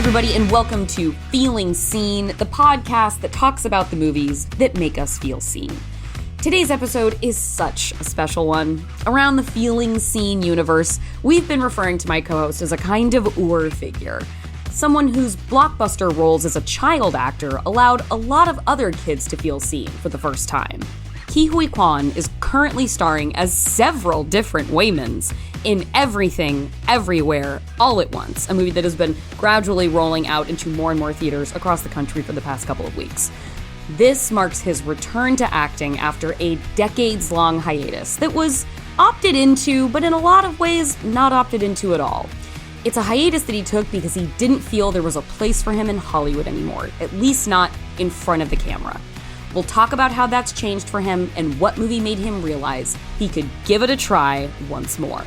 everybody, and welcome to Feeling Seen, the podcast that talks about the movies that make us feel seen. Today's episode is such a special one. Around the Feeling Seen universe, we've been referring to my co-host as a kind of figure. Someone whose blockbuster roles as a child actor allowed a lot of other kids to feel seen for the first time. Huy Quan is currently starring as several different Waymonds in Everything, Everywhere, All at Once, a movie that has been gradually rolling out into more and more theaters across the country for the past couple of weeks. This marks his return to acting after a decades-long hiatus that was opted into, but in a lot of ways, not opted into at all. It's a hiatus that he took because he didn't feel there was a place for him in Hollywood anymore, at least not in front of the camera. We'll talk about how that's changed for him and what movie made him realize he could give it a try once more.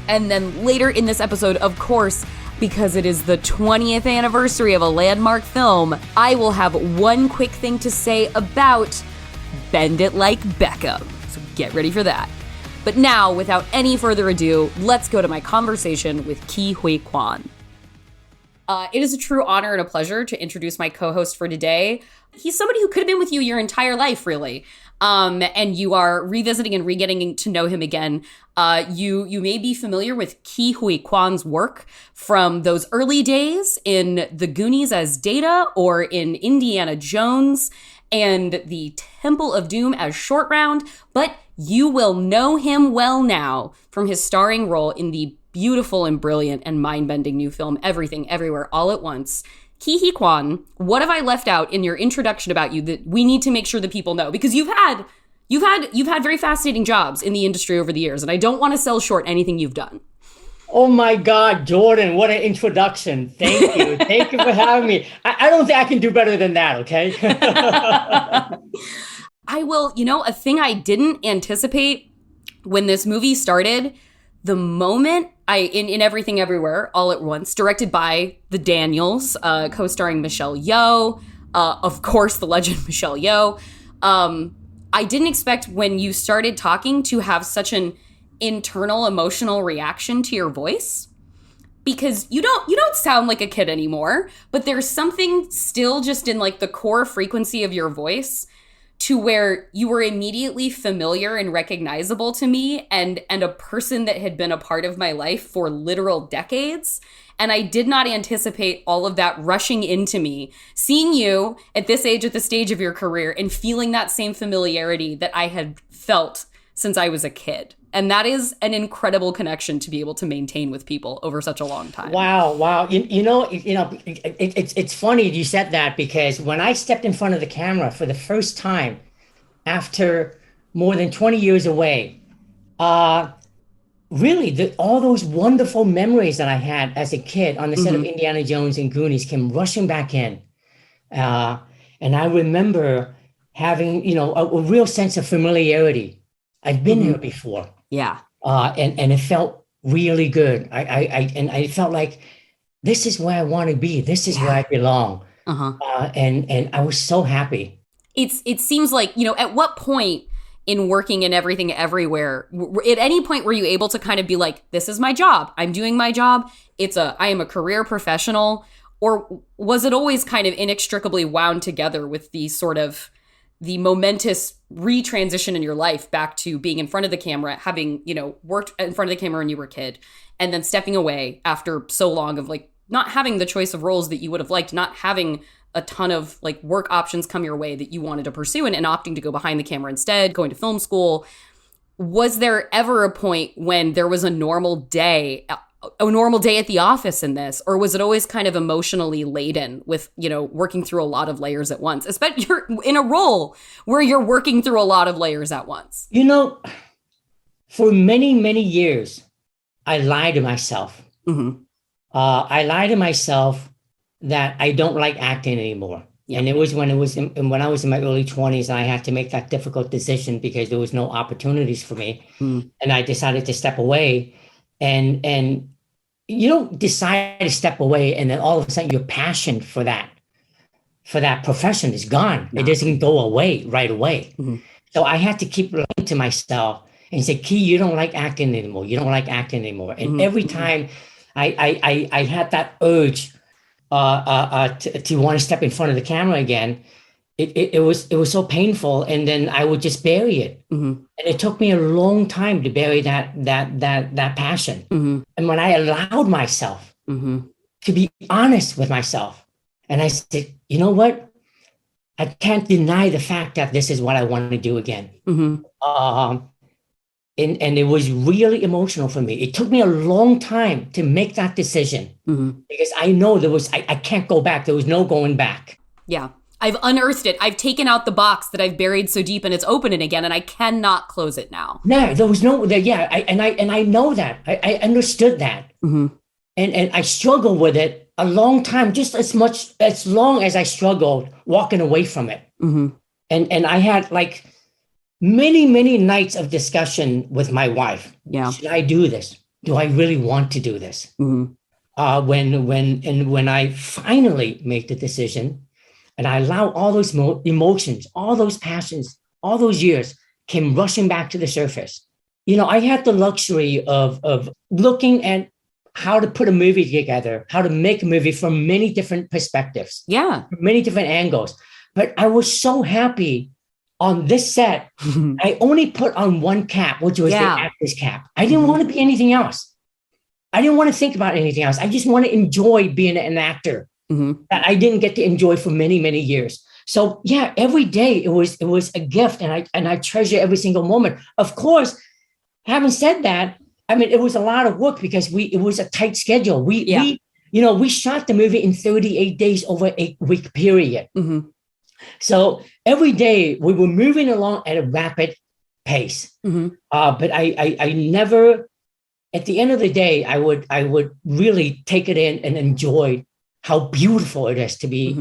And then later in this episode, of course, because it is the 20th anniversary of a landmark film, I will have one quick thing to say about Bend It Like Beckham. So get ready for that. But now, without any further ado, let's go to my conversation with Huy Quan. It is a true honor and a pleasure to introduce my co-host for today. He's somebody who could have been with you your entire life, really. And you are revisiting and re-getting to know him again. You may be familiar with Huy Quan's work from those early days in The Goonies as Data, or in Indiana Jones and the Temple of Doom as Short Round, but you will know him well now from his starring role in the beautiful and brilliant and mind-bending new film Everything, Everywhere, All at Once. Huy Quan, what have I left out in your introduction about you that we need to make sure that people know? Because you've had very fascinating jobs in the industry over the years, and I don't want to sell short anything you've done. Oh my God, Jordan, what an introduction. Thank you. Thank you for having me. I don't think I can do better than that, okay? I will, a thing I didn't anticipate when this movie started, the moment in Everything Everywhere All at Once, directed by the Daniels, co-starring Michelle Yeoh, of course, the legend Michelle Yeoh. I didn't expect when you started talking to have such an internal emotional reaction to your voice, because you don't sound like a kid anymore, but there's something still just in like the core frequency of your voice to where you were immediately familiar and recognizable to me and a person that had been a part of my life for literal decades. And I did not anticipate all of that rushing into me, seeing you at this age, at the stage of your career, and feeling that same familiarity that I had felt since I was a kid. And that is an incredible connection to be able to maintain with people over such a long time. Wow. It's funny you said that, because when I stepped in front of the camera for the first time after more than 20 years away, really, all those wonderful memories that I had as a kid on the set of Indiana Jones and Goonies came rushing back in. And I remember having, a real sense of familiarity. I've been here before. Yeah. And it felt really good. I felt like this is where I want to be. This is where I belong. And I was so happy. It seems like, at what point in working in Everything Everywhere, at any point were you able to kind of be like, this is my job. I'm doing my job. I am a career professional. Or was it always kind of inextricably wound together with the momentous retransition in your life back to being in front of the camera, having, worked in front of the camera when you were a kid, and then stepping away after so long of like not having the choice of roles that you would have liked, not having a ton of like work options come your way that you wanted to pursue, and opting to go behind the camera instead, going to film school. Was there ever a point when there was a normal day at the office in this, or was it always kind of emotionally laden with, working through a lot of layers at once? Especially you're in a role where you're working through a lot of layers at once. For many, many years, I lied to myself. I lied to myself that I don't like acting anymore. Yeah. And it was when I was in my early 20s, and I had to make that difficult decision because there was no opportunities for me. And I decided to step away. And you don't decide to step away and then all of a sudden your passion for that profession is gone. No. It doesn't go away right away. So I had to keep lying to myself and say, Key, you don't like acting anymore. You don't like acting anymore. And every time I had that urge to want to step in front of the camera again, it was so painful, and then I would just bury it. And it took me a long time to bury that passion. And when I allowed myself to be honest with myself, and I said, you know what? I can't deny the fact that this is what I want to do again. And it was really emotional for me. It took me a long time to make that decision because I know I can't go back. There was no going back. Yeah. I've unearthed it. I've taken out the box that I've buried so deep, and it's opening again, and I cannot close it now. No, there was no, I know that. I understood that. And I struggled with it a long time, just as long as I struggled walking away from it. And I had like many nights of discussion with my wife. Yeah. Should I do this? Do I really want to do this? When I finally made the decision, and I allowed all those emotions, all those passions, all those years came rushing back to the surface. You know, I had the luxury of looking at how to put a movie together, how to make a movie from many different perspectives. Yeah. Many different angles. But I was so happy on this set. I only put on one cap, which was the actor's cap. I didn't want to be anything else. I didn't want to think about anything else. I just want to enjoy being an actor. That I didn't get to enjoy for many years. So yeah, every day it was a gift, and I treasure every single moment. Of course, having said that, I mean, it was a lot of work because it was a tight schedule. We shot the movie in 38 days over an 8-week period. So every day we were moving along at a rapid pace. But I never, at the end of the day, I would really take it in and enjoy how beautiful it is to be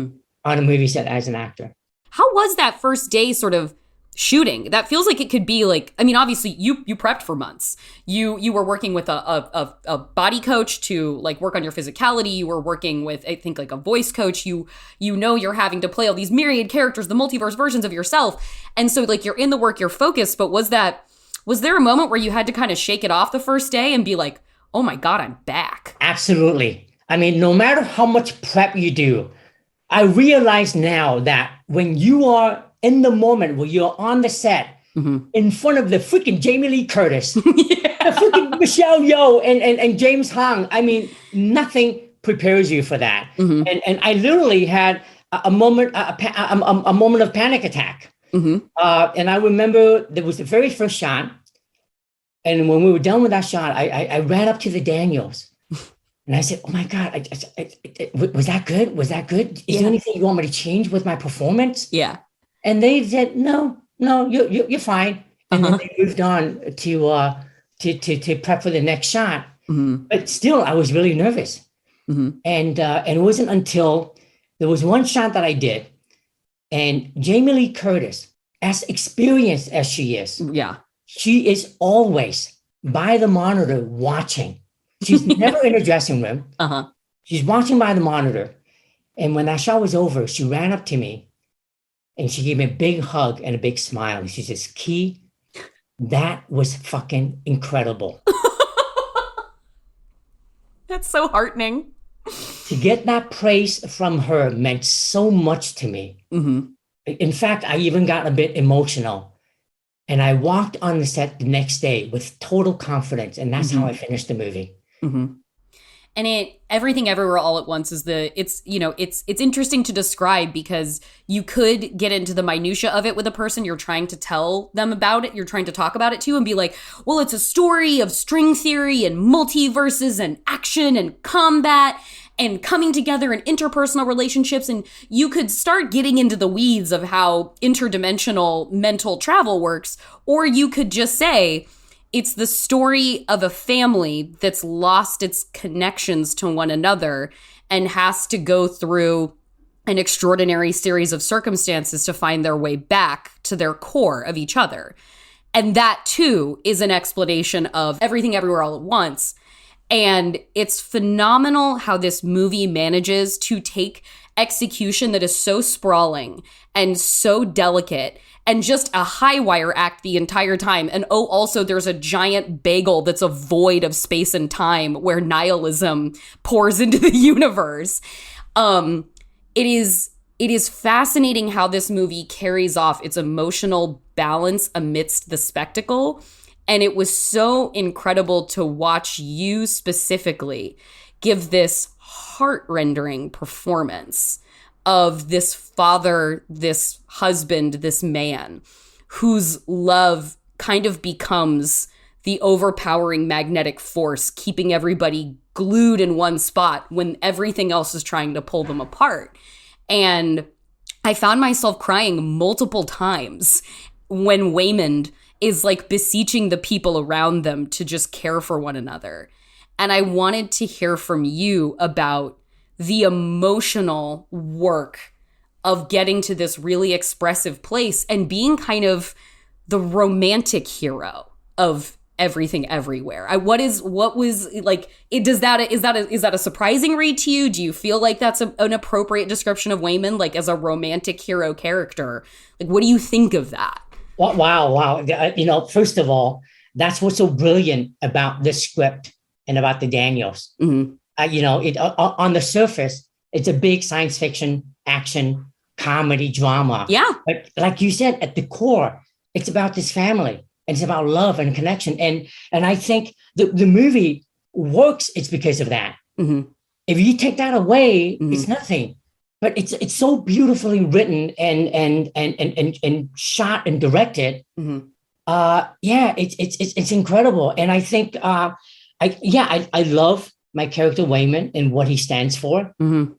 on a movie set as an actor. How was that first day sort of shooting? That feels like it could be like, I mean, obviously you prepped for months. You were working with a body coach to like work on your physicality. You were working with, I think, like a voice coach. You know you're having to play all these myriad characters, the multiverse versions of yourself. And so like you're in the work, you're focused, but was there a moment where you had to kind of shake it off the first day and be like, oh my God, I'm back? Absolutely. I mean, no matter how much prep you do, I realize now that when you are in the moment where you're on the set in front of the freaking Jamie Lee Curtis, the freaking Michelle Yeoh and James Hong, I mean, nothing prepares you for that. And I literally had a moment of panic attack. And I remember there was the very first shot. And when we were done with that shot, I ran up to the Daniels. And I said, oh my God, was that good? Was that good? Is there anything you want me to change with my performance? Yeah. And they said, no, you're fine. And then they moved on to prep for the next shot. But still, I was really nervous. And it wasn't until there was one shot that I did, and Jamie Lee Curtis, as experienced as she is, she is always by the monitor watching. She's never in her dressing room. She's watching by the monitor. And when that shot was over, she ran up to me and she gave me a big hug and a big smile. And she says, Key, that was fucking incredible. That's so heartening. To get that praise from her meant so much to me. In fact, I even got a bit emotional. And I walked on the set the next day with total confidence. And that's how I finished the movie. And Everything Everywhere All at Once is it's interesting to describe because you could get into the minutia of it with a person you're trying to tell them about it, you're trying to talk about it to, and be like, well, it's a story of string theory and multiverses and action and combat and coming together and interpersonal relationships. And you could start getting into the weeds of how interdimensional mental travel works, or you could just say, it's the story of a family that's lost its connections to one another and has to go through an extraordinary series of circumstances to find their way back to their core of each other. And that, too, is an explanation of Everything Everywhere All at Once. And it's phenomenal how this movie manages to take execution that is so sprawling and so delicate and just a high wire act the entire time. And also there's a giant bagel that's a void of space and time where nihilism pours into the universe. It is fascinating how this movie carries off its emotional balance amidst the spectacle. And it was so incredible to watch you specifically give this heart-rendering performance of this father, this husband, this man whose love kind of becomes the overpowering magnetic force, keeping everybody glued in one spot when everything else is trying to pull them apart. And I found myself crying multiple times when Waymond is like beseeching the people around them to just care for one another. And I wanted to hear from you about the emotional work of getting to this really expressive place and being kind of the romantic hero of everything everywhere. Is that a surprising read to you? Do you feel like that's an appropriate description of Waymond, like as a romantic hero character? Like, what do you think of that? Wow. First of all, that's what's so brilliant about this script and about the Daniels. Mm-hmm. On the surface, it's a big science fiction, action, comedy, drama. Yeah. But like you said, at the core, it's about this family and it's about love and connection. And I think the movie works, it's because of that. Mm-hmm. If you take that away, mm-hmm. it's nothing. But it's so beautifully written and shot and directed. Mm-hmm. It's incredible. And I think I love my character Waymond and what he stands for. Mm-hmm.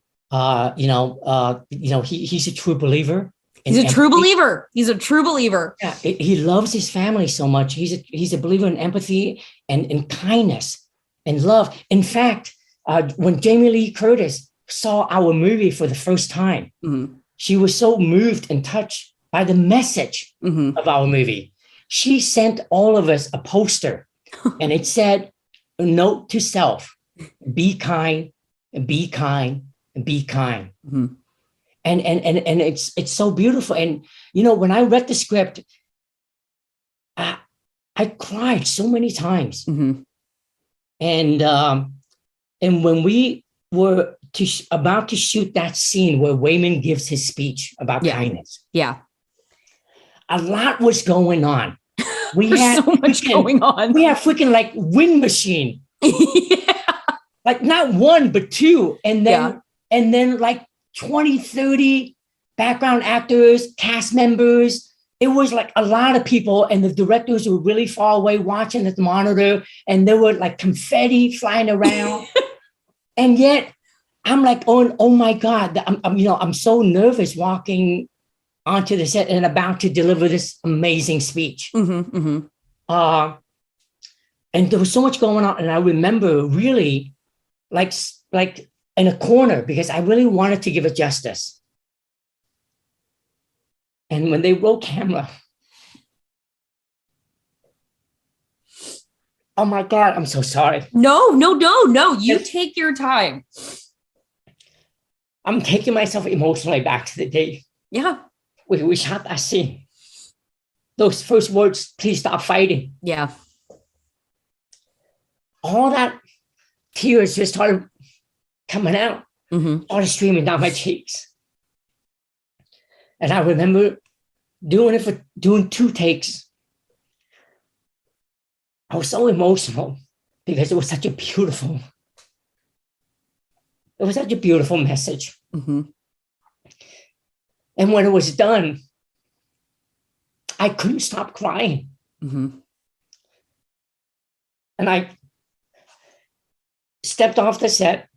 He's a true believer. He's a true believer. He's a true believer. Yeah, he loves his family so much. He's a believer in empathy and kindness and love. In fact, when Jamie Lee Curtis saw our movie for the first time, mm-hmm. she was so moved and touched by the message mm-hmm. of our movie. She sent all of us a poster and it said, note to self, be kind, be kind, be kind. Mm-hmm. And it's so beautiful. And, when I read the script, I cried so many times. Mm-hmm. And when we were about to shoot that scene where Waymond gives his speech about kindness. Yeah. A lot was going on. There's so much going on. We have freaking like wind machine. Yeah. Like not one, but two. And then like 20, 30 background actors, cast members. It was like a lot of people. And the directors were really far away watching at the monitor. And there were like confetti flying around. And yet I'm like, oh my God, I'm so nervous walking onto the set and about to deliver this amazing speech. Mm-hmm, mm-hmm. And there was so much going on. And I remember really like in a corner because I really wanted to give it justice. And when they roll camera, oh my God, I'm so sorry. No. You take your time. I'm taking myself emotionally back to the day. Yeah. We shot that scene. Those first words, please stop fighting. Yeah. All that tears just started coming out, mm-hmm. started streaming down my cheeks. And I remember doing 2 takes. I was so emotional because it was such a beautiful message. Mm-hmm. And when it was done, I couldn't stop crying. Mm-hmm. And I stepped off the set.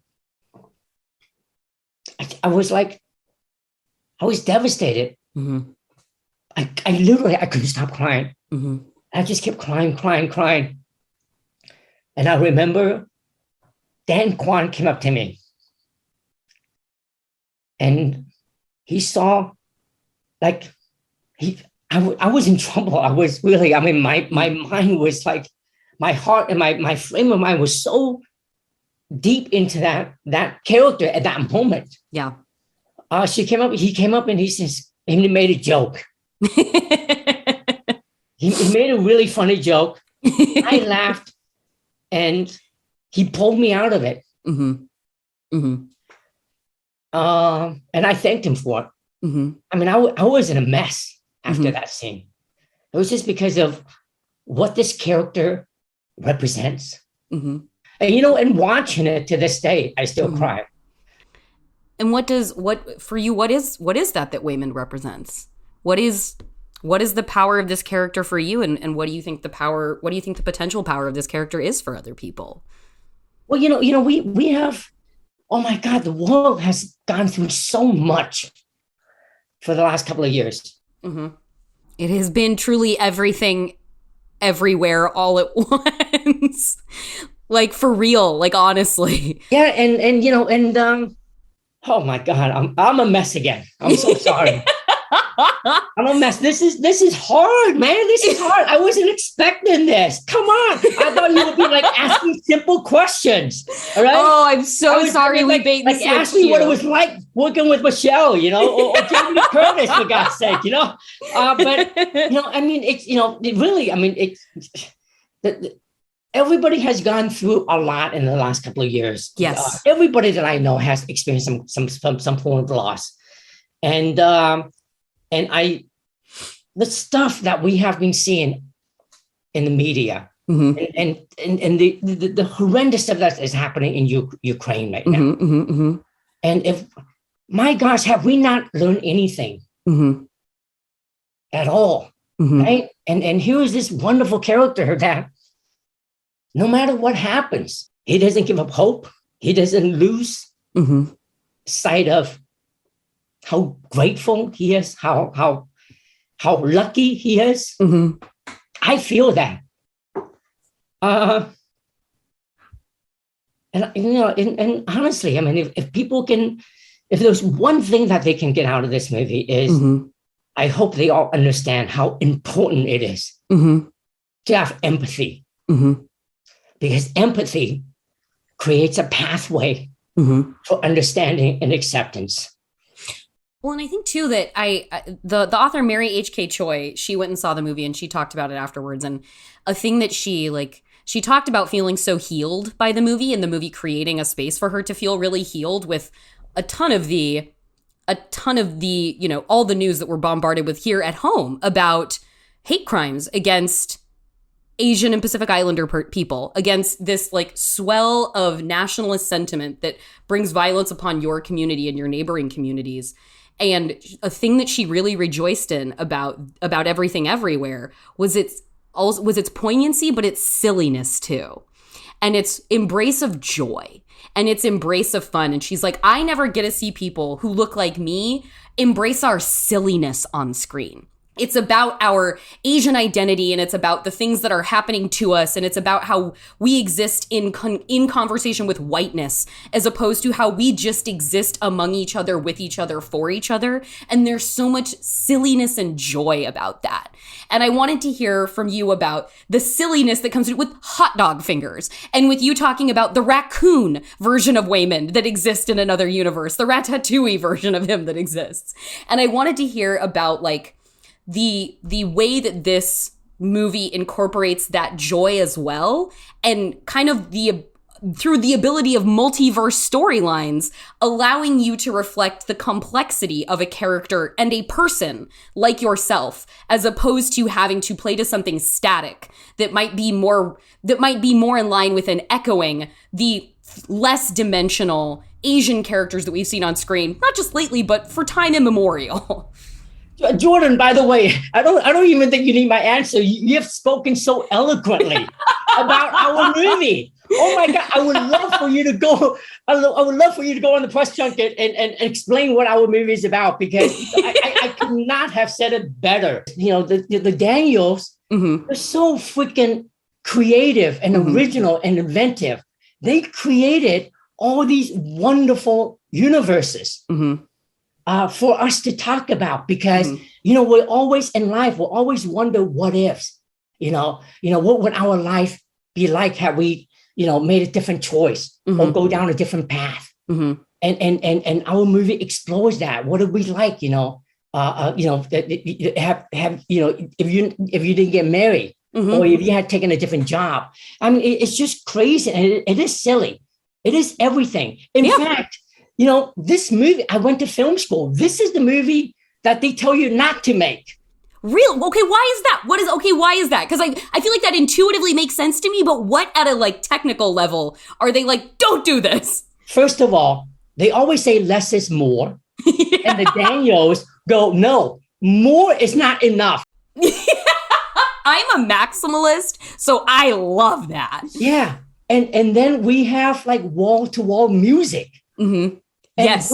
I was devastated. Mm-hmm. I literally couldn't stop crying. Mm-hmm. I just kept crying. And I remember Dan Kwan came up to me and he saw I was in trouble. I was really, my mind was like, my heart and my frame of mind was so deep into that character at that moment. Yeah. He came up and he made a joke. he made a really funny joke. I laughed and he pulled me out of it. Mm-hmm. Mm-hmm. And I thanked him for it. I mean, I was in a mess after that scene. It was just because of what this character represents. And, and watching it to this day, I still cry. And what is that Waymond represents? What is the power of this character for you? And what do you think the potential power of this character is for other people? Well, we have, oh my God, the world has gone through so much for the last couple of years. It has been truly everything, everywhere, all at once. Like, for real, like, honestly. Yeah, and oh my God, I'm a mess again. I'm so sorry. I'm a mess. This is hard, man. This is hard. I wasn't expecting this. Come on. I thought you would be like asking simple questions. All right. Oh, I'm so sorry. We bait and switched ask me what it was like working with Michelle, or Jamie Curtis, for God's sake, but I mean, it's, it really, I mean, everybody has gone through a lot in the last couple of years. Yes. Everybody that I know has experienced some form of loss. And the stuff that we have been seeing in the media and the horrendous stuff that is happening in Ukraine right now. And if, my gosh, have we not learned anything at all? Right. And here is this wonderful character that no matter what happens, he doesn't give up hope. He doesn't lose sight of how grateful he is, how lucky he is. I feel that. And honestly, I mean, if people can, if there's one thing that they can get out of this movie is, I hope they all understand how important it is to have empathy. Because empathy creates a pathway for understanding and acceptance. Well, and I think too that the author Mary H.K. Choi, she went and saw the movie and she talked about it afterwards. And a thing that she talked about feeling so healed by the movie, and the movie creating a space for her to feel really healed with a ton of the, all the news that we're bombarded with here at home about hate crimes against Asian and Pacific Islander people, against this like swell of nationalist sentiment that brings violence upon your community and your neighboring communities. And a thing that she really rejoiced in about Everything Everywhere was its poignancy, but its silliness too. And its embrace of joy and its embrace of fun. And she's like, I never get to see people who look like me embrace our silliness on screen. It's about our Asian identity, and it's about the things that are happening to us, and it's about how we exist in conversation with whiteness, as opposed to how we just exist among each other, with each other, for each other. And there's so much silliness and joy about that. And I wanted to hear from you about the silliness that comes with hot dog fingers, and with you talking about the raccoon version of Waymond that exists in another universe, the Ratatouille version of him that exists. And I wanted to hear about like the way that this movie incorporates that joy as well, and kind of through the ability of multiverse storylines, allowing you to reflect the complexity of a character and a person like yourself, as opposed to having to play to something static that might be more in line with and echoing the less dimensional Asian characters that we've seen on screen, not just lately, but for time immemorial. Jordan, by the way, I don't even think you need my answer. You have spoken so eloquently about our movie. Oh my God, I would love for you to go. I would love for you to go on the press junket and explain what our movie is about, because I could not have said it better. The Daniels, they're so freaking creative and original and inventive. They created all these wonderful universes. For us to talk about, because, we're always in life, we'll always wonder what ifs, what would our life be like had we, made a different choice or go down a different path. And our movie explores that. What are we like, if you didn't get married or if you had taken a different job. I mean, it's just crazy. And it is silly. It is everything. In fact, this movie, I went to film school. This is the movie that they tell you not to make. Real? Okay, why is that? Why is that? Because I feel like that intuitively makes sense to me, but what at a technical level are they like, don't do this? First of all, they always say less is more. Yeah. And the Daniels go, no, more is not enough. I'm a maximalist, so I love that. Yeah. And then we have wall-to-wall music. Mm-hmm. And yes.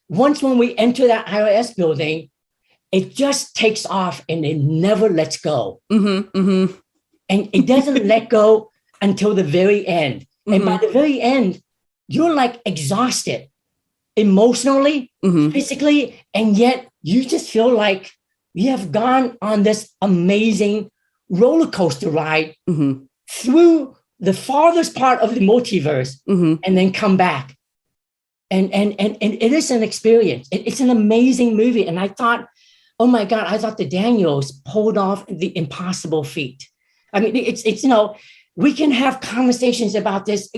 Once when we enter that IRS building, it just takes off and it never lets go. Mm-hmm. Mm-hmm. And it doesn't let go until the very end. Mm-hmm. And by the very end, you're exhausted emotionally, mm-hmm. physically, and yet you just feel like you have gone on this amazing roller coaster ride mm-hmm. through the farthest part of the multiverse mm-hmm. and then come back. And it is an experience. It's an amazing movie. And I thought, oh my God, I thought the Daniels pulled off the impossible feat. I mean, it's we can have conversations about this,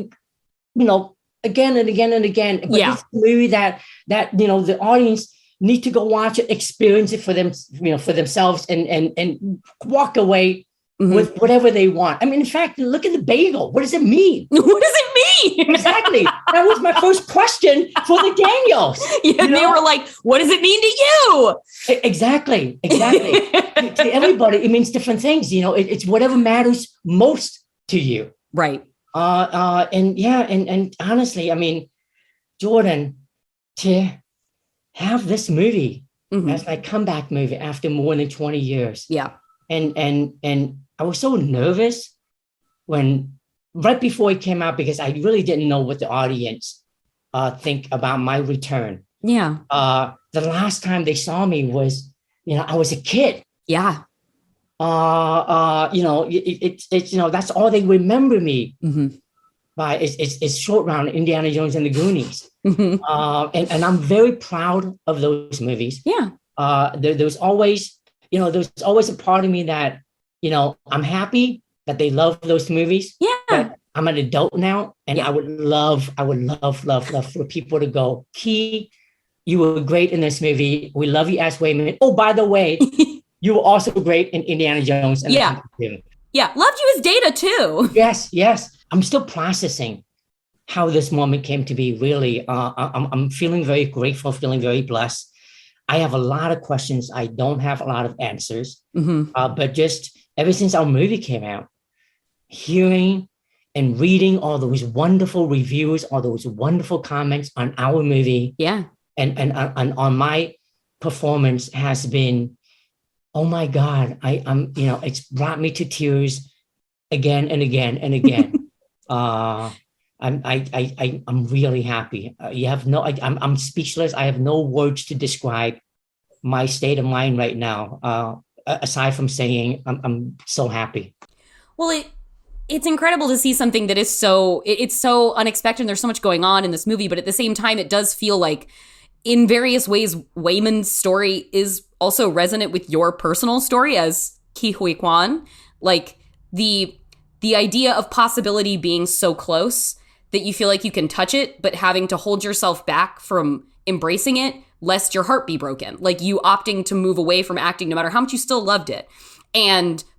again and again and again. But yeah. It's a movie that the audience need to go watch it, experience it for them, for themselves, and walk away mm-hmm. with whatever they want. I mean, in fact, look at the bagel. What does it mean? What does it mean? Exactly. That was my first question for the Daniels. Yeah, they were like, what does it mean to you? Exactly. To everybody, it means different things. It's whatever matters most to you. Right. And honestly, I mean, Jordan, to have this movie mm-hmm. as my comeback movie after more than 20 years. Yeah. And I was so nervous right before it came out, because I really didn't know what the audience think about my return. Yeah. The last time they saw me was, I was a kid. Yeah. That's all they remember me mm-hmm. by is Short Round, Indiana Jones and the Goonies. Mm-hmm. And I'm very proud of those movies. Yeah. There's always a part of me that, I'm happy that they love those movies. Yeah. But I'm an adult now, and yeah. I would love for people to go, Key, you were great in this movie. We love you as Waymond. Oh, by the way, you were also great in Indiana Jones. And yeah. Yeah. Loved you as Data too. Yes. I'm still processing how this moment came to be. Really, I'm feeling very grateful, feeling very blessed. I have a lot of questions. I don't have a lot of answers, mm-hmm. But just ever since our movie came out, hearing and reading all those wonderful reviews, all those wonderful comments on our movie, yeah, and on my performance has been, oh my God, I'm it's brought me to tears again and again and again. I'm really happy. I'm speechless. I have no words to describe my state of mind right now. Aside from saying I'm so happy. Well, it's incredible to see something that is it's so unexpected. There's so much going on in this movie, but at the same time, it does feel like in various ways, Waymond's story is also resonant with your personal story as Huy Quan. Like the idea of possibility being so close that you feel like you can touch it, but having to hold yourself back from embracing it, lest your heart be broken. Like you opting to move away from acting, no matter how much you still loved it.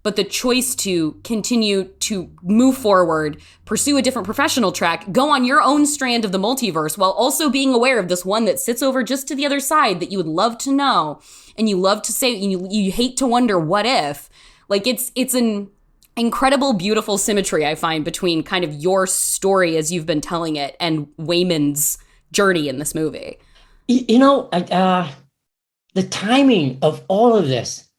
But the choice to continue to move forward, pursue a different professional track, go on your own strand of the multiverse, while also being aware of this one that sits over just to the other side that you would love to know, and you love to say, you hate to wonder what if. Like it's an incredible, beautiful symmetry I find between kind of your story as you've been telling it and Waymond's journey in this movie. The timing of all of this,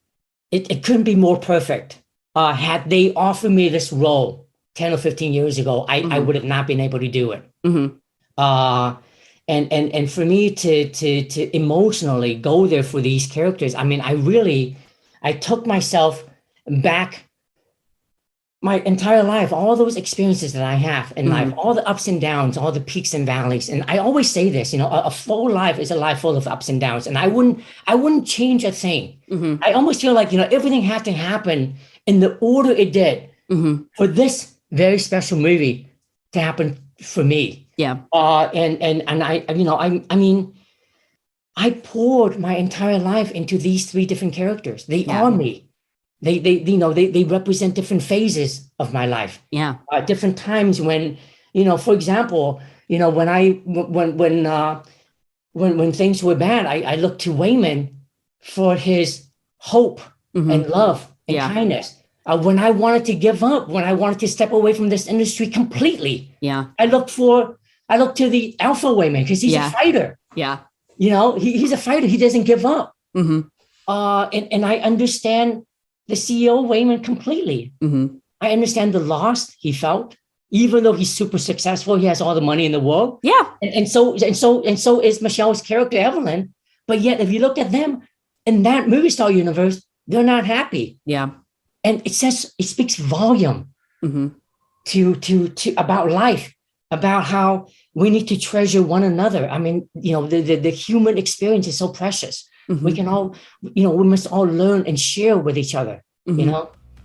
it couldn't be more perfect. Had they offered me this role 10 or 15 years ago, I would have not been able to do it. Mm-hmm. And for me to emotionally go there for these characters, I mean, I took myself back my entire life, all those experiences that I have in life, all the ups and downs, all the peaks and valleys. And I always say this, a full life is a life full of ups and downs. And I wouldn't change a thing. Mm-hmm. I almost feel like, everything had to happen in the order it did for this very special movie to happen for me. Yeah. And I mean, I poured my entire life into these three different characters. They are me. They represent different phases of my life. Yeah. Different times when, for example, when things were bad, I looked to Waymond for his hope and love and kindness. When I wanted to give up, when I wanted to step away from this industry completely, I looked to the alpha Waymond because he's a fighter. Yeah. He's a fighter. He doesn't give up. And I understand the CEO Waymond completely. I understand the loss he felt, even though he's super successful. He has all the money in the world. Yeah. And so is Michelle's character, Evelyn. But yet, if you look at them in that movie star universe, they're not happy. Yeah. And it speaks volume to about life, about how we need to treasure one another. I mean, the human experience is so precious. We can all, we must all learn and share with each other,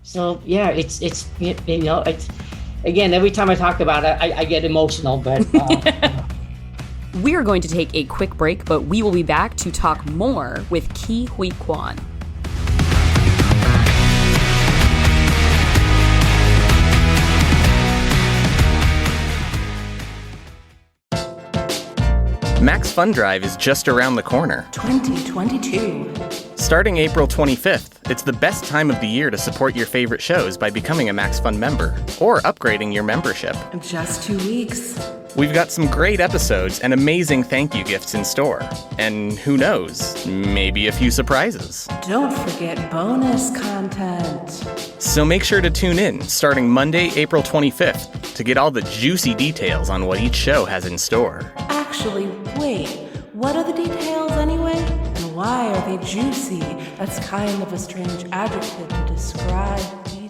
So yeah, it's again, every time I talk about it, I get emotional, but. We're going to take a quick break, but we will be back to talk more with Huy Quan. Max Fun Drive is just around the corner. 2022. Starting April 25th, it's the best time of the year to support your favorite shows by becoming a Max Fun member or upgrading your membership. Just 2 weeks. We've got some great episodes and amazing thank you gifts in store. And who knows, maybe a few surprises. Don't forget bonus content. So make sure to tune in starting Monday, April 25th to get all the juicy details on what each show has in store. Actually, wait, what are the details anyway? And why are they juicy? That's kind of a strange adjective to describe details.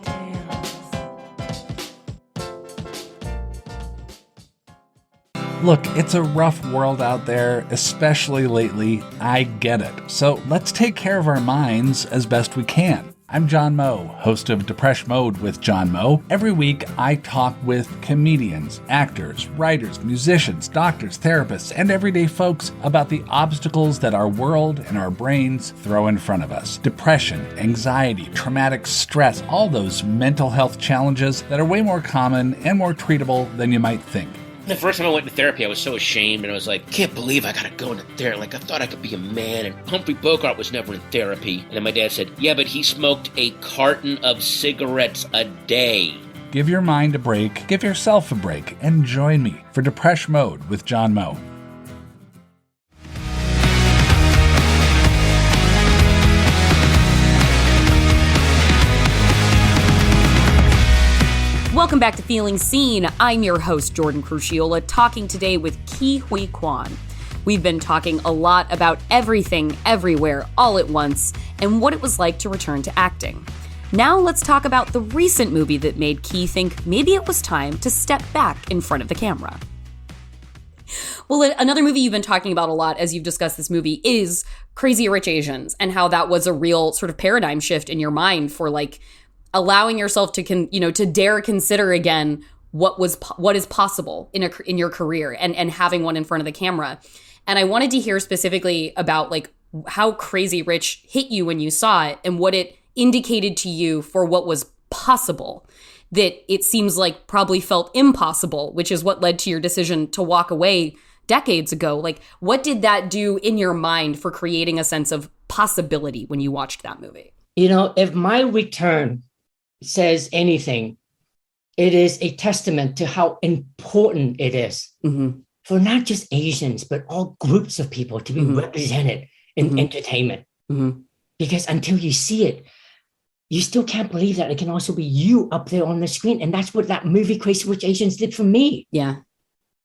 Look, it's a rough world out there, especially lately. I get it. So let's take care of our minds as best we can. I'm John Moe, host of Depresh Mode with John Moe. Every week, I talk with comedians, actors, writers, musicians, doctors, therapists, and everyday folks about the obstacles that our world and our brains throw in front of us. Depression, anxiety, traumatic stress, all those mental health challenges that are way more common and more treatable than you might think. The first time I went to therapy, I was so ashamed, and I was like, can't believe I gotta go into therapy. Like, I thought I could be a man, and Humphrey Bogart was never in therapy. And then my dad said, yeah, but he smoked a carton of cigarettes a day. Give your mind a break, give yourself a break, and join me for Depresh Mode with John Moe. Welcome back to Feeling Seen. I'm your host, Jordan Crucchiola, talking today with Huy Quan. We've been talking a lot about everything, everywhere, all at once, and what it was like to return to acting. Now let's talk about the recent movie that made Huy think maybe it was time to step back in front of the camera. Well, another movie you've been talking about a lot as you've discussed this movie is Crazy Rich Asians, and how that was a real sort of paradigm shift in your mind for like allowing yourself to to dare consider again what is possible in your career and having one in front of the camera. And I wanted to hear specifically about like how Crazy Rich hit you when you saw it and what it indicated to you for what was possible, that it seems like probably felt impossible, which is what led to your decision to walk away decades ago. Like, what did that do in your mind for creating a sense of possibility when you watched that movie? If my return says anything, it is a testament to how important it is for not just Asians, but all groups of people to be represented in entertainment. Because until you see it, you still can't believe that it can also be you up there on the screen. And that's what that movie Crazy Rich Asians did for me. Yeah.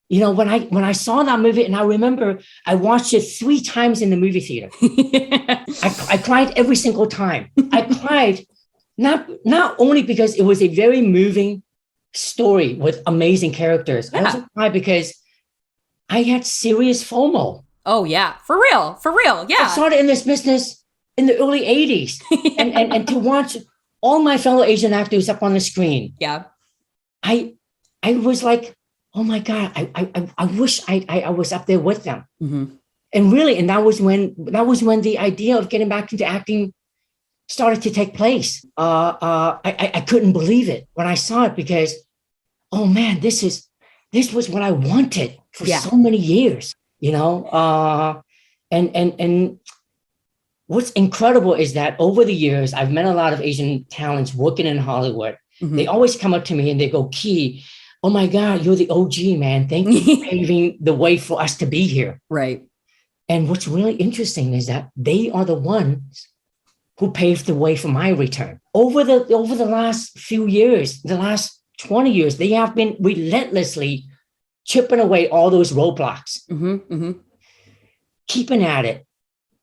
When I saw that movie, and I remember I watched it 3 times in the movie theater. I cried every single time. I cried not only because it was a very moving story with amazing characters. I also cried because I had serious FOMO. Oh yeah, for real, yeah. I started in this business in the early 80s, and to watch all my fellow Asian actors up on the screen. Yeah, I was like, oh my God, I wish I was up there with them. Mm-hmm. And really, and that was when the idea of getting back into acting started to take place. I couldn't believe it when I saw it, because, oh man, this was what I wanted for so many years, you know? And what's incredible is that over the years, I've met a lot of Asian talents working in Hollywood. Mm-hmm. They always come up to me and they go, Key, oh my God, you're the OG, man. Thank you for paving the way for us to be here. Right. And what's really interesting is that they are the ones who paved the way for my return. Over the last few years, the last 20 years, they have been relentlessly chipping away all those roadblocks, mm-hmm, mm-hmm. keeping at it.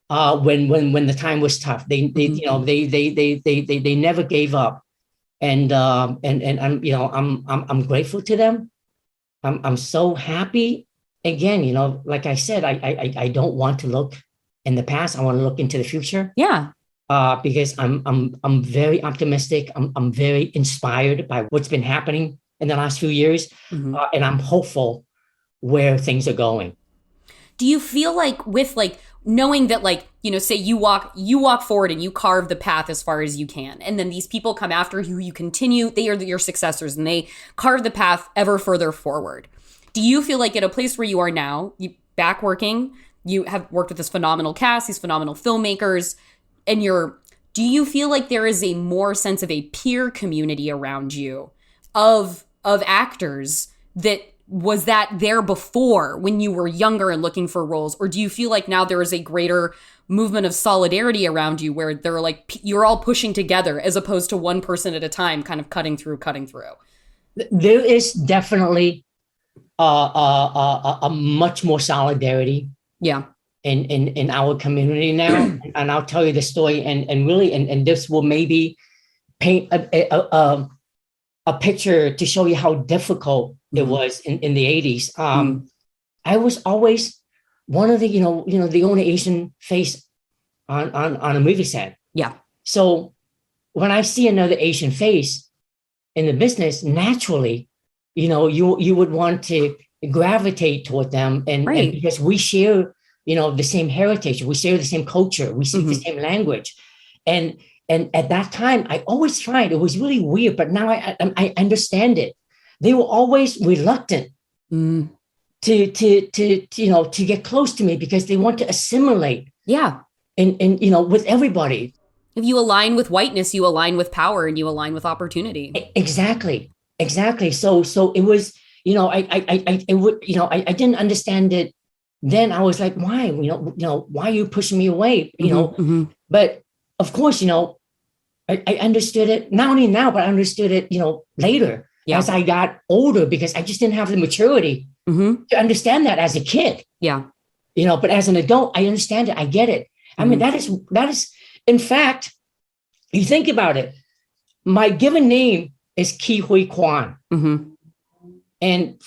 When the time was tough, they never gave up, and I'm grateful to them. I'm so happy. Again, you know, like I said, I don't want to look in the past. I want to look into the future. Yeah. Because I'm very optimistic. I'm very inspired by what's been happening in the last few years, mm-hmm. And I'm hopeful where things are going. Do you feel like, with like knowing that, like, you know, say you walk forward and you carve the path as far as you can, and then these people come after you continue, they are your successors, and they carve the path ever further forward. Do you feel like at a place where you are now, you back working, you have worked with this phenomenal cast, these phenomenal filmmakers, and do you feel like there is a more sense of a peer community around you of actors that was that there before when you were younger and looking for roles? Or do you feel like now there is a greater movement of solidarity around you where they're like, you're all pushing together as opposed to one person at a time kind of cutting through? There is definitely a much more solidarity. Yeah. In our community now. And I'll tell you the story, and really, and this will maybe paint a picture to show you how difficult it was in the 80s. I was always one of the, you know, the only Asian face on a movie set. Yeah. So when I see another Asian face in the business, naturally, you know, you would want to gravitate toward them, and because we share, you know, the same heritage, we share the same culture, we speak the same language, and at that time, I always find it was really weird, but now I understand it. They were always reluctant to get close to me because they want to assimilate. Yeah, and you know, with everybody. If you align with whiteness, you align with power, and you align with opportunity. Exactly. So it was, you know, I didn't understand it. Then I was like, why? You know, why are you pushing me away? You know, but of course, you know, I understood it not only now, but I understood it, you know, later as I got older, because I just didn't have the maturity to understand that as a kid. Yeah. You know, but as an adult, I understand it. I get it. I mean, that is, in fact, you think about it, my given name is Huy Quan. And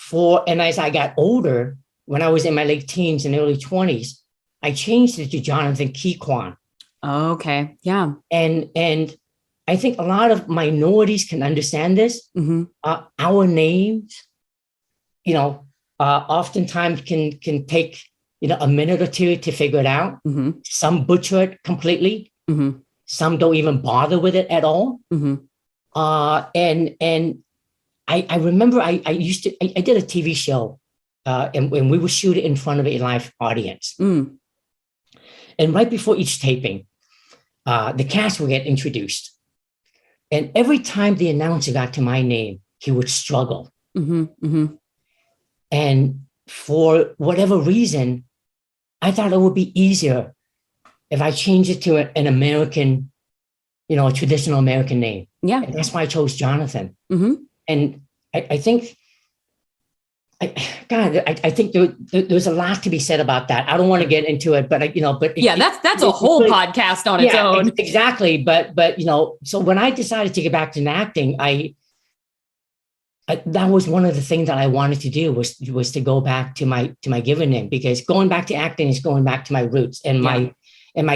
as I got older, when I was in my late teens and early 20s, I changed it to Jonathan Huy Quan. Oh, okay. Yeah. And I think a lot of minorities can understand this. Our names, you know, oftentimes can take, you know, a minute or two to figure it out. Some butcher it completely. Some don't even bother with it at all. And I remember I did a TV show. And we would shoot it in front of a live audience. And right before each taping, the cast would get introduced. And every time the announcer got to my name, he would struggle. And for whatever reason, I thought it would be easier if I changed it to an American, you know, a traditional American name. Yeah. And that's why I chose Jonathan. And I think... I think there's a lot to be said about that. I don't want to get into it, but that's a whole podcast on its own. Exactly. But you know, so when I decided to get back to acting, that was one of the things that I wanted to do was to go back to my given name, because going back to acting is going back to my roots, and my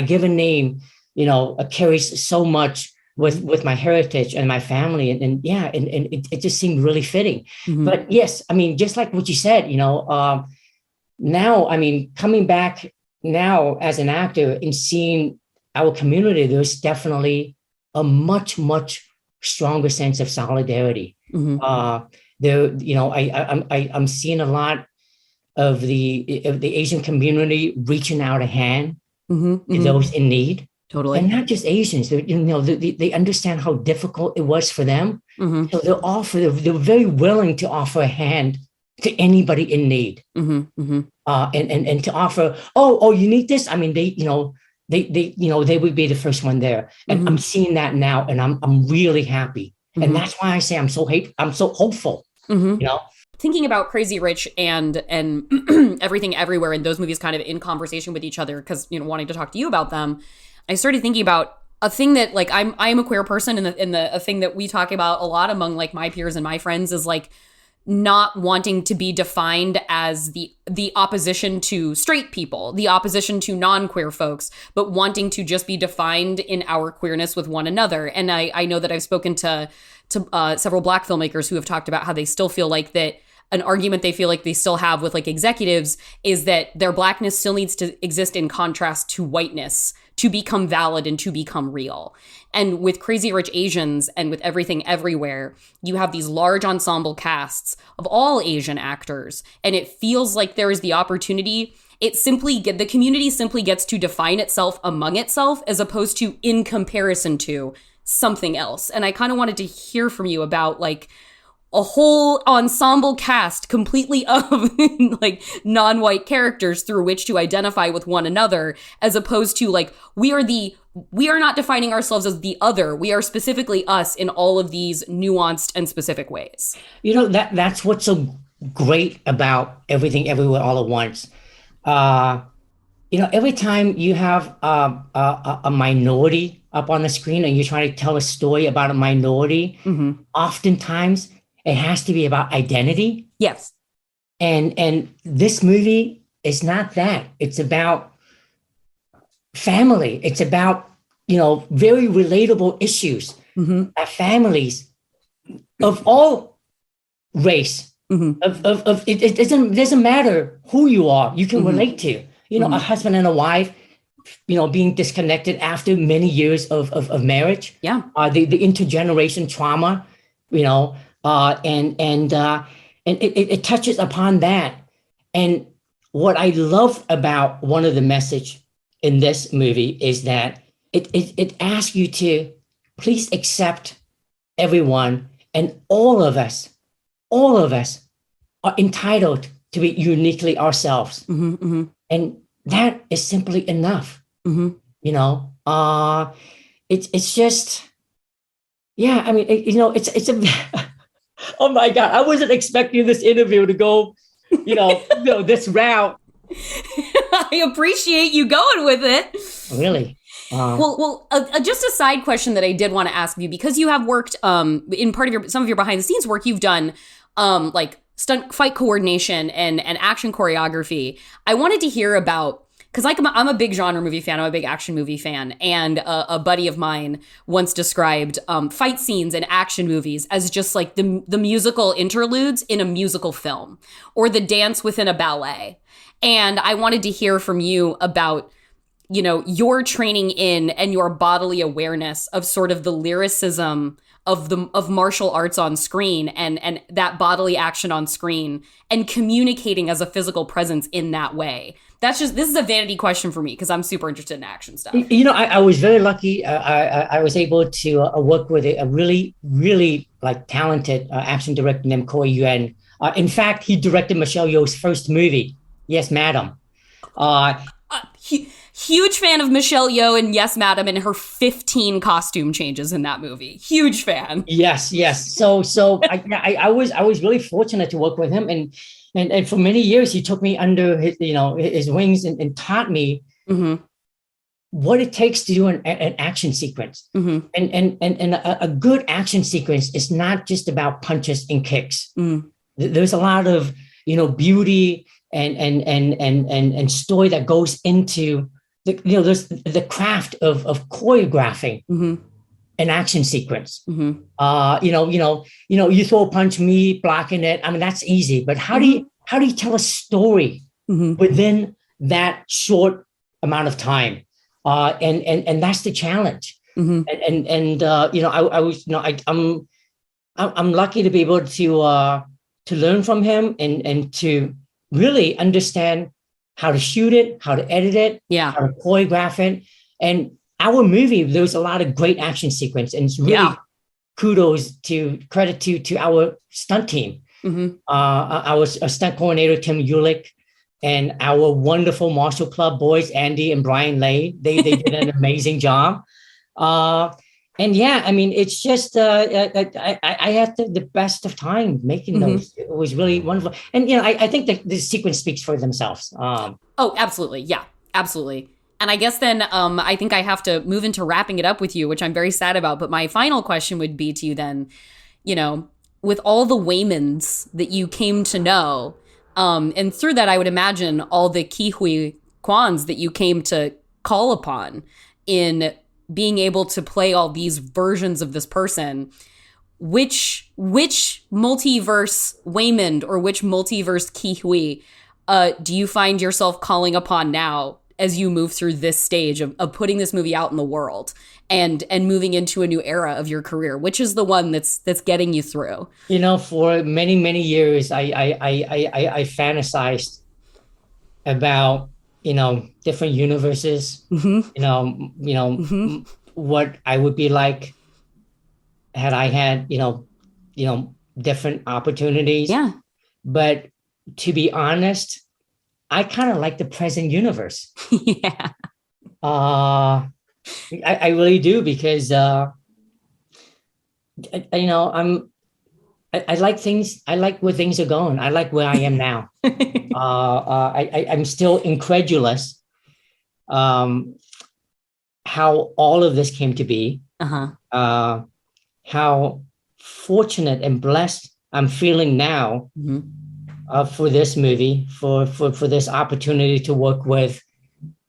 given name, you know, carries so much with my heritage and my family, and it just seemed really fitting. But yes, I mean, just like what you said, now, I mean, coming back now as an actor and seeing our community, there's definitely a much stronger sense of solidarity. I'm seeing a lot of the Asian community reaching out a hand to those in need. Totally. And not just Asians. They understand how difficult it was for them. So they're very willing to offer a hand to anybody in need. And to offer, you need this. I mean, they would be the first one there. And I'm seeing that now, and I'm really happy. And that's why I say I'm so hopeful. Thinking about Crazy Rich and Everything Everywhere, and those movies kind of in conversation with each other, because wanting to talk to you about them, I started thinking about a thing that, like, I'm a queer person, and a thing that we talk about a lot among, like, my peers and my friends is, like, not wanting to be defined as the opposition to straight people, the opposition to non-queer folks, but wanting to just be defined in our queerness with one another. And I know that I've spoken to several Black filmmakers who have talked about how they still feel like that an argument they feel like they still have with, like, executives is that their Blackness still needs to exist in contrast to whiteness to become valid and to become real. And with Crazy Rich Asians and with Everything Everywhere, you have these large ensemble casts of all Asian actors. And it feels like there is the opportunity. The community simply gets to define itself among itself as opposed to in comparison to something else. And I kind of wanted to hear from you about, like, a whole ensemble cast completely of like non-white characters through which to identify with one another, as opposed to, like, we are not defining ourselves as the other. We are specifically us in all of these nuanced and specific ways. That's what's so great about Everything Everywhere All at Once. Every time you have a minority up on the screen and you're trying to tell a story about a minority, oftentimes it has to be about identity. Yes. And this movie is not that. It's about family. It's about, very relatable issues. Families of all race. It doesn't matter who you are, you can relate to. A husband and a wife, being disconnected after many years of marriage. Yeah. The intergeneration trauma, and it touches upon that. And what I love about one of the message in this movie is that it asks you to please accept everyone, and all of us are entitled to be uniquely ourselves. And that is simply enough. It's just, yeah, I mean, it's a, oh my God, I wasn't expecting this interview to go, this route. I appreciate you going with it. Really? Just a side question that I did want to ask you, because you have worked in some of your behind the scenes work, you've done like stunt fight coordination and action choreography. I wanted to hear about, because I'm a big genre movie fan, I'm a big action movie fan, and a buddy of mine once described fight scenes in action movies as just like the musical interludes in a musical film, or the dance within a ballet. And I wanted to hear from you about, your training in and your bodily awareness of sort of the lyricism of martial arts on screen and that bodily action on screen, and communicating as a physical presence in that way. This is a vanity question for me because I'm super interested in action stuff. I was very lucky. I was able to work with a really, really like talented action director named Corey Yuen. In fact, he directed Michelle Yeoh's first movie, Yes, Madam. Huge fan of Michelle Yeoh and Yes, Madam, and her 15 costume changes in that movie. Huge fan. Yes. So I was really fortunate to work with him, and for many years he took me under his wings and taught me what it takes to do an action sequence. And a good action sequence is not just about punches and kicks. There's a lot of beauty and story that goes into there's the craft of choreographing an action sequence. You throw a punch, me blocking it. I mean, that's easy. But how do you tell a story within that short amount of time? And that's the challenge. I'm lucky to be able to learn from him and to really understand how to shoot it, how to edit it, how to choreograph it. And our movie, there was a lot of great action sequence, and it's really credit to our stunt team. Our stunt coordinator, Tim Ulick, and our wonderful Marshall Club boys, Andy and Brian Lay. They did an amazing job. It's just I had the best of time making those. It was really wonderful. And I think that the sequence speaks for themselves. Oh, absolutely. Yeah, absolutely. And I guess then I think I have to move into wrapping it up with you, which I'm very sad about. But my final question would be to you then, with all the Waymonds that you came to know, and through that, I would imagine all the Huy Quans that you came to call upon in being able to play all these versions of this person, which multiverse Waymond or which multiverse Huy do you find yourself calling upon now as you move through this stage of putting this movie out in the world and moving into a new era of your career? Which is the one that's getting you through? For many, many years, I fantasized about different universes, what I would be like had I had, different opportunities. Yeah. But to be honest, I kind of like the present universe. Yeah. I really do, because, I like things. I like where things are going. I like where I am now. I'm still incredulous how all of this came to be. How fortunate and blessed I'm feeling now for this movie, for this opportunity to work with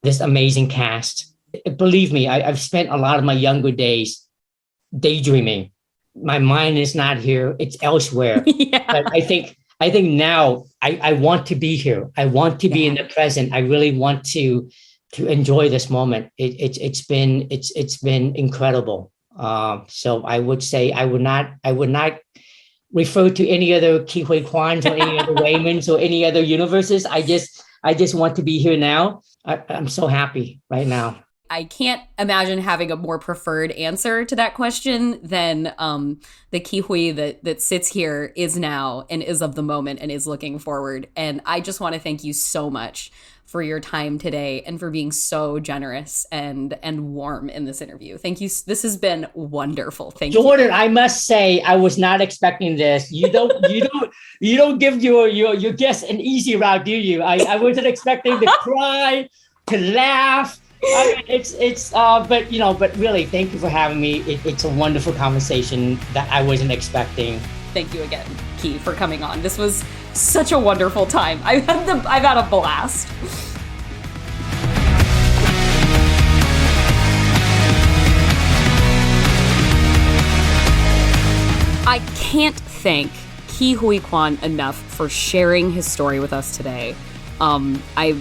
this amazing cast. Believe me, I've spent a lot of my younger days daydreaming. My mind is not here; it's elsewhere. But I think now I want to be here. I want to be in the present. I really want to enjoy this moment. It's been incredible. So I would say I would not refer to any other Huy Quans or any other Waymonds or any other universes. I just want to be here now. I'm so happy right now. I can't imagine having a more preferred answer to that question than the Huy that sits here is now and is of the moment and is looking forward. And I just want to thank you so much for your time today and for being so generous and warm in this interview. Thank you. This has been wonderful. Thank you. Jordan, I must say, I was not expecting this. You don't give your guests an easy route, do you? I wasn't expecting to cry, to laugh. But really, thank you for having me. It's a wonderful conversation that I wasn't expecting. Thank you again, Huy, for coming on. This was such a wonderful time. I've had a blast. I can't thank Huy Quan enough for sharing his story with us today. I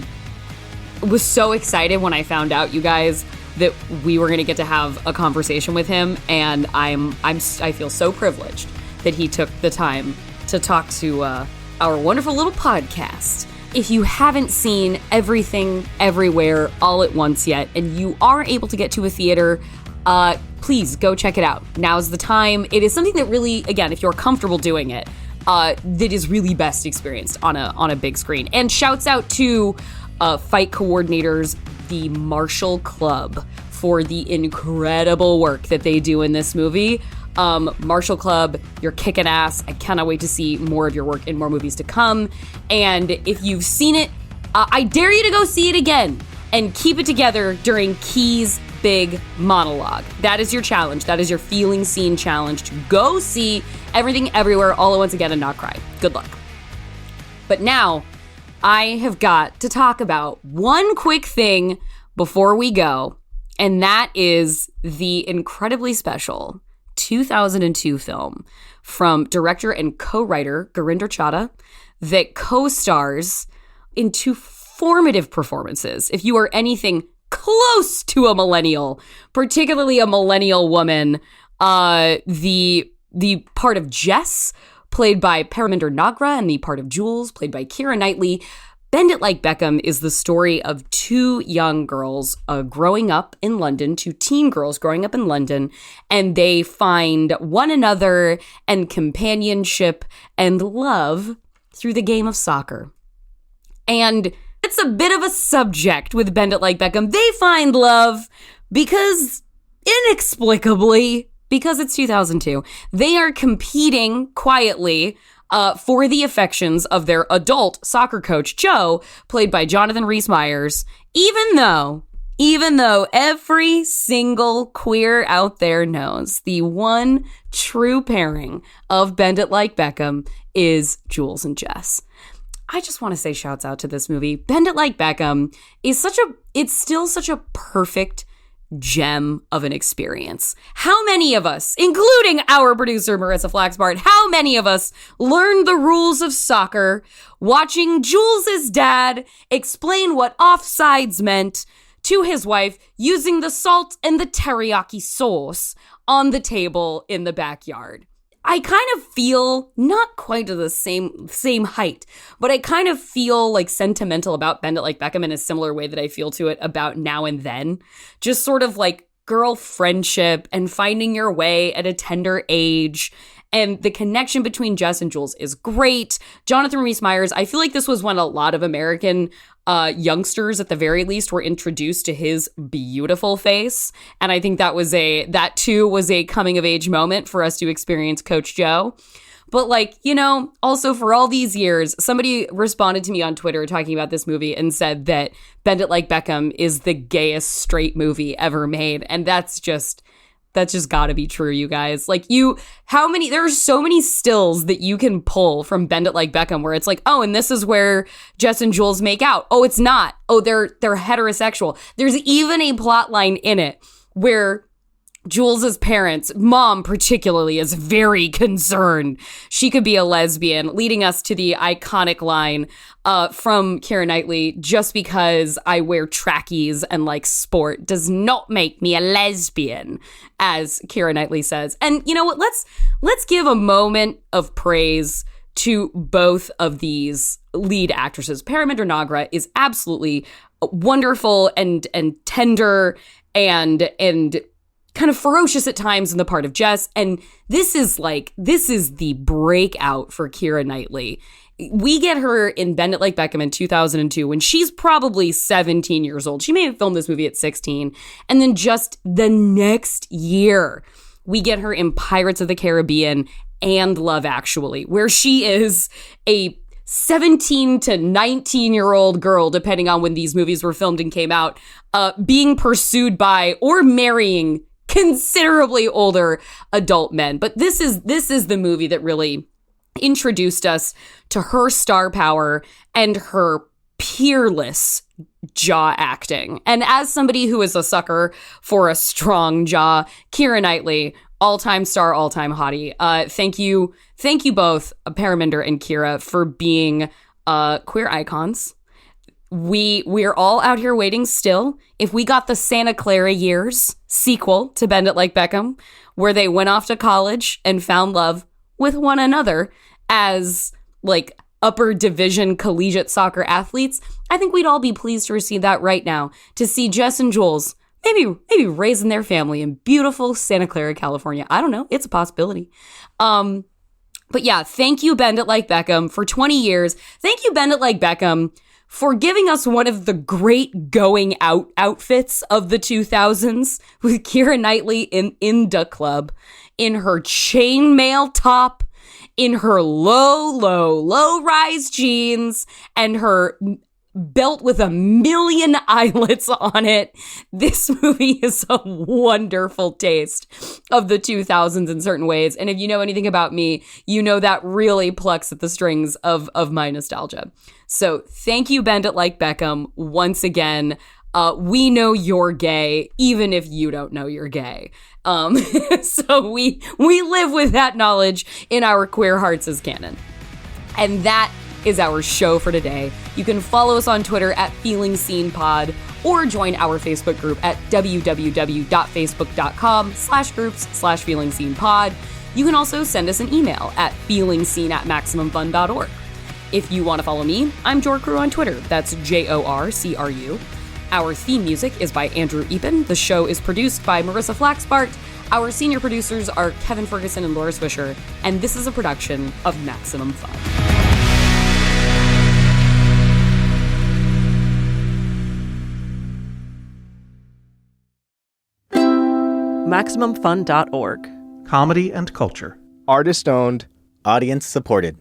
was so excited when I found out, you guys, that we were going to get to have a conversation with him, and I feel so privileged that he took the time to talk to our wonderful little podcast. If you haven't seen Everything Everywhere All at Once yet, and you are able to get to a theater, please go check it out. Now's the time. It is something that really, again, if you're comfortable doing it, that is really best experienced on a big screen. And shouts out to fight coordinators, the Marshall Club, for the incredible work that they do in this movie. Marshall Club, you're kicking ass. I cannot wait to see more of your work in more movies to come. And if you've seen it, I dare you to go see it again and keep it together during Key's big monologue. That is your challenge. That is your feeling scene challenge, to go see Everything Everywhere All at Once again and not cry. Good luck. But now I have got to talk about one quick thing before we go. And that is the incredibly special 2002 film from director and co-writer Gurinder Chadha that co-stars in two formative performances. If you are anything close to a millennial, particularly a millennial woman, the part of Jess, played by Paraminder Nagra, and the part of Jules, played by Keira Knightley. Bend It Like Beckham is the story of two young girls growing up in London, two teen girls growing up in London, and they find one another and companionship and love through the game of soccer. And it's a bit of a subject with Bend It Like Beckham. They find love because, inexplicably, because it's 2002, they are competing quietly for the affections of their adult soccer coach, Joe, played by Jonathan Rhys-Meyers, even though every single queer out there knows the one true pairing of Bend It Like Beckham is Jules and Jess. I just want to say shouts out to this movie. Bend It Like Beckham is it's still such a perfect gem of an experience. How many of us, including our producer Marissa Flaxbart, how many of us learned the rules of soccer watching Jules's dad explain what offsides meant to his wife using the salt and the teriyaki sauce on the table in the backyard? I kind of feel, not quite to the same height, but I kind of feel like sentimental about Bend It Like Beckham in a similar way that I feel to it about Now and Then. Just sort of like girl friendship and finding your way at a tender age. And the connection between Jess and Jules is great. Jonathan Rhys-Meyers, I feel like this was when a lot of American youngsters, at the very least, were introduced to his beautiful face. And I think that too was a coming of age moment for us to experience Coach Joe. But also for all these years, somebody responded to me on Twitter talking about this movie and said that Bend It Like Beckham is the gayest straight movie ever made. And that's just gotta be true, you guys. There are so many stills that you can pull from Bend It Like Beckham where it's like, oh, and this is where Jess and Jules make out. Oh, it's not. Oh, they're heterosexual. There's even a plot line in it where Jules's parents, mom particularly, is very concerned she could be a lesbian, leading us to the iconic line from Keira Knightley, just because I wear trackies and like sport does not make me a lesbian, as Keira Knightley says. And you know what? Let's give a moment of praise to both of these lead actresses. Paraminder Nagra is absolutely wonderful and tender and kind of ferocious at times in the part of Jess. And this is the breakout for Keira Knightley. We get her in Bend It Like Beckham in 2002 when she's probably 17 years old. She may have filmed this movie at 16. And then just the next year, we get her in Pirates of the Caribbean and Love Actually, where she is a 17 to 19-year-old girl, depending on when these movies were filmed and came out, being pursued by or marrying considerably older adult men. But this is the movie that really introduced us to her star power and her peerless jaw acting. And as somebody who is a sucker for a strong jaw, Keira Knightley, all-time star, all-time hottie. Thank you both, Paraminder and Keira, for being queer icons. We're all out here waiting still. If we got the Santa Clara Years sequel to Bend It Like Beckham, where they went off to college and found love with one another as like upper division collegiate soccer athletes, I think we'd all be pleased to receive that right now, to see Jess and Jules maybe raising their family in beautiful Santa Clara, California. I don't know. It's a possibility. But yeah, thank you, Bend It Like Beckham, for 20 years. Thank you, Bend It Like Beckham, for giving us one of the great going out outfits of the 2000s with Keira Knightley in the club, in her chainmail top, in her low rise jeans, and her belt with a million eyelets on it. This movie is a wonderful taste of the 2000s in certain ways. And if you know anything about me, you know that really plucks at the strings of my nostalgia. So thank you, Bend It Like Beckham, once again. We know you're gay, even if you don't know you're gay. So we live with that knowledge in our queer hearts as canon. And that is our show for today. You can follow us on Twitter at FeelingSeenPod or join our Facebook group at www.facebook.com/groups/FeelingSeenPod. You can also send us an email at feelingseen@maximumfun.org. If you want to follow me, I'm Jorcru on Twitter. That's JORCRU. Our theme music is by Andrew Epen. The show is produced by Marissa Flaxbart. Our senior producers are Kevin Ferguson and Laura Swisher, and this is a production of Maximum Fun. MaximumFun.org. Comedy and culture. Artist owned, audience supported.